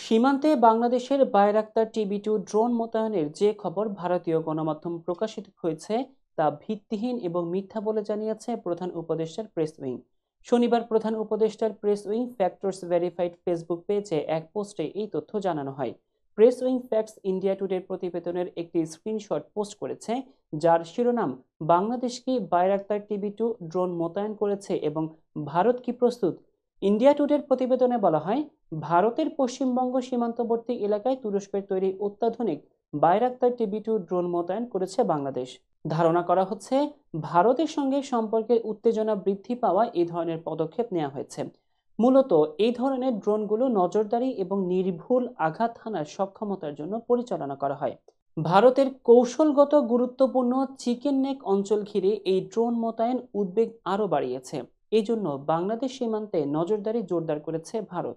সীমান্তে বাংলাদেশের Bayraktar টিবি-2 drone মোতায়েনের যে খবর ভারতীয় গণমাধ্যম প্রকাশিত হয়েছে তা ভিত্তিহীন এবং মিথ্যা বলে জানিয়েছে প্রধান উপদেষ্টার প্রেস উইং। শনিবার প্রধান উপদেষ্টার press wing facts verified Facebook পেজে এক পোস্টে এই তথ্য জানানো হয়। প্রেস উইং ফ্যাক্টস ইন্ডিয়া টুডের প্রতিবেদনের একটি স্ক্রিনশট পোস্ট করেছে, যার শিরোনাম বাংলাদেশ কি বায়রাক্তার টিবি-2 ড্রোন মোতায়েন করেছে এবং ভারত কি প্রস্তুত। ইন্ডিয়া টুডের প্রতিবেদনে বলা হয়, ভারতের পশ্চিমবঙ্গ সীমান্তবর্তী এলাকায় তুরস্কের তৈরি অত্যাধুনিক বায়রাক্তার টিবি-2 ড্রোন মোতায়েন করেছে বাংলাদেশ। ধারণা করা হচ্ছে, ভারতের সঙ্গে সম্পর্কের উত্তেজনা বৃদ্ধি পাওয়া এই ধরনের পদক্ষেপ নেওয়া হয়েছে। মূলত এই ধরনের ড্রোনগুলো নজরদারি এবং নির্ভুল আঘাত হানার সক্ষমতার জন্য পরিচালনা করা হয়। ভারতের কৌশলগত গুরুত্বপূর্ণ চিকেন নেক অঞ্চল ঘিরে এই ড্রোন মোতায়েন উদ্বেগ আরও বাড়িয়েছে। এই জন্য বাংলাদেশ সীমান্তে নজরদারি জোরদার করেছে ভারত।